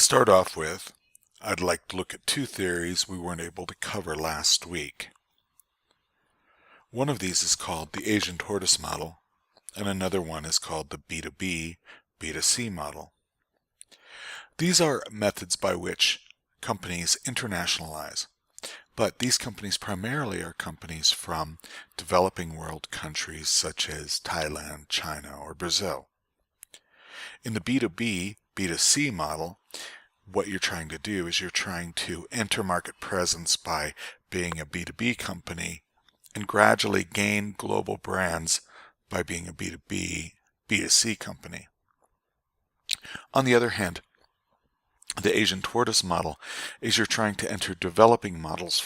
start off with, I'd like to look at two theories we weren't able to cover last week. One of these is called the Asian Tortoise model, and another one is called the B2B B2C model. These are methods by which companies internationalize, but these companies primarily are companies from developing world countries such as Thailand, China, or Brazil. In the B2B B2C model, what you're trying to do is you're trying to enter market presence by being a B2B company and gradually gain global brands by being a B2B B2C company. On the other hand, the Asian Tortoise model is you're trying to enter developing markets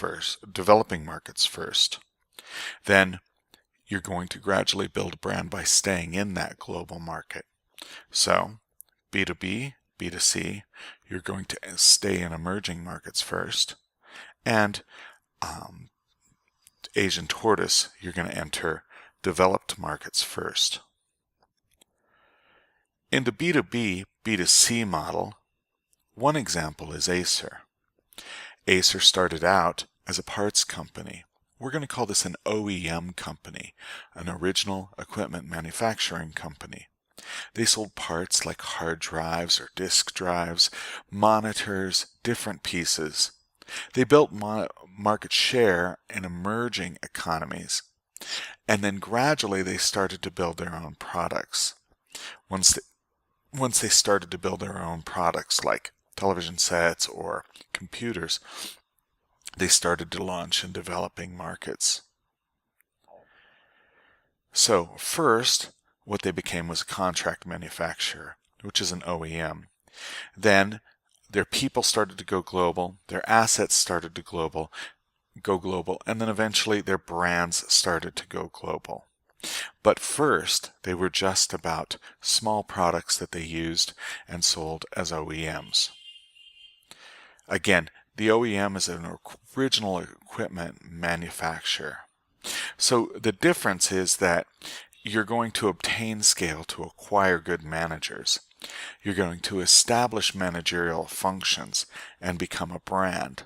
first. Then you're going to gradually build a brand by staying in that global market. So B2B, B2C, you're going to stay in emerging markets first, and Asian Tortoise, you're going to enter developed markets first. In the B2B, B2C model, one example is Acer. Acer started out as a parts company. We're going to call this an OEM company, an original equipment manufacturing company. They sold parts like hard drives or disk drives, monitors, different pieces. They built market share in emerging economies, and then gradually they started to build their own products. Once they started to build their own products like television sets or computers, they started to launch in developing markets. So first, what they became was a contract manufacturer, which is an OEM. Then their people started to go global, their assets started to go global, and then eventually their brands started to go global. But first, they were just about small products that they used and sold as OEMs. Again, the OEM is an original equipment manufacturer. So the difference is that you're going to obtain scale to acquire good managers. You're going to establish managerial functions and become a brand.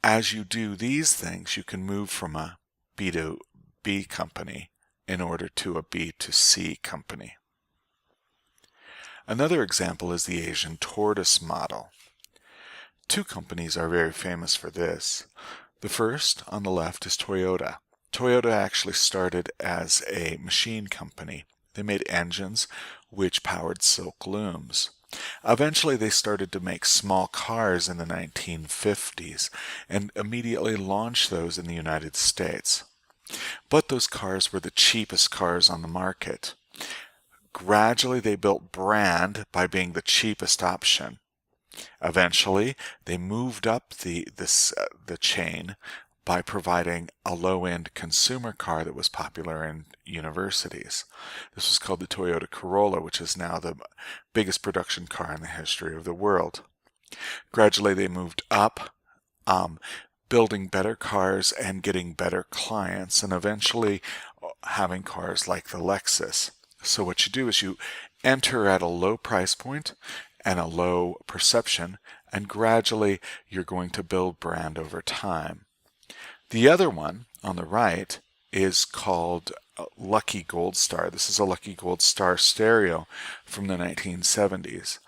As you do these things, you can move from a B2B company in order to a B2C company. Another example is the Asian Tortoise model. Two companies are very famous for this. The first on the left is Toyota. Toyota actually started as a machine company. They made engines which powered silk looms. Eventually they started to make small cars in the 1950s and immediately launched those in the United States. But those cars were the cheapest cars on the market. Gradually they built brand by being the cheapest option. Eventually they moved up the chain by providing a low-end consumer car that was popular in universities. This was called the Toyota Corolla, which is now the biggest production car in the history of the world. Gradually they moved up, building better cars and getting better clients, and eventually having cars like the Lexus. So what you do is you enter at a low price point and a low perception, and gradually you're going to build brand over time. The other one on the right is called Lucky Gold Star. This is a Lucky Gold Star stereo from the 1970s.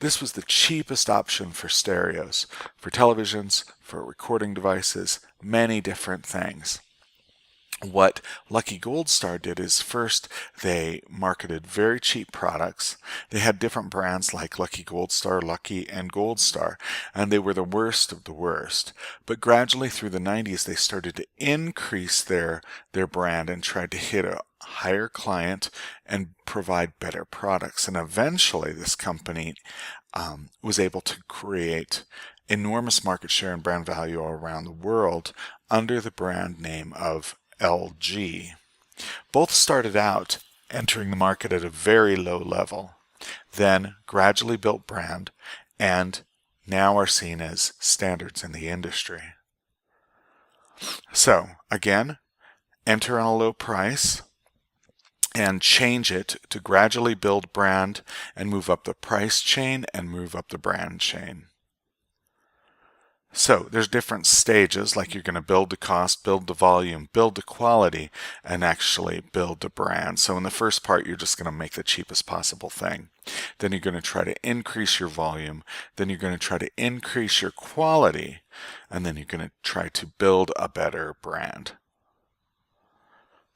This was the cheapest option for stereos, for televisions, for recording devices, many different things. What Lucky Gold Star did is first they marketed very cheap products. They had different brands like Lucky Gold Star, Lucky, and Gold Star, and they were the worst of the worst. But gradually through the 90s they started to increase their brand and tried to hit a higher client and provide better products. And eventually this company was able to create enormous market share and brand value all around the world under the brand name of LG. Both started out entering the market at a very low level, then gradually built brand, and now are seen as standards in the industry. So again, enter on a low price, and change it to gradually build brand and move up the price chain and move up the brand chain. So there's different stages, like you're going to build the cost, build the volume, build the quality, and actually build the brand. So in the first part, you're just going to make the cheapest possible thing. Then you're going to try to increase your volume. Then you're going to try to increase your quality. And then you're going to try to build a better brand.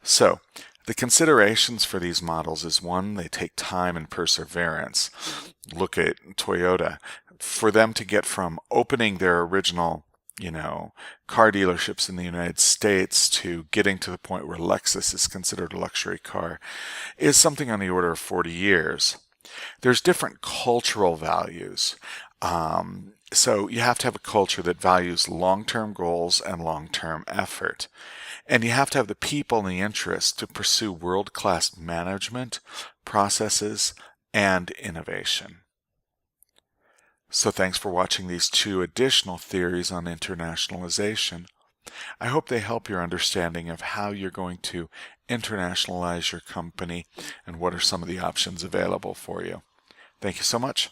So the considerations for these models is, one, they take time and perseverance. Look at Toyota. For them to get from opening their original, car dealerships in the United States to getting to the point where Lexus is considered a luxury car is something on the order of 40 years. There's different cultural values. So you have to have a culture that values long-term goals and long-term effort. And you have to have the people and the interest to pursue world-class management, processes, and innovation. So thanks for watching these 2 additional theories on internationalization. I hope they help your understanding of how you're going to internationalize your company and what are some of the options available for you. Thank you so much.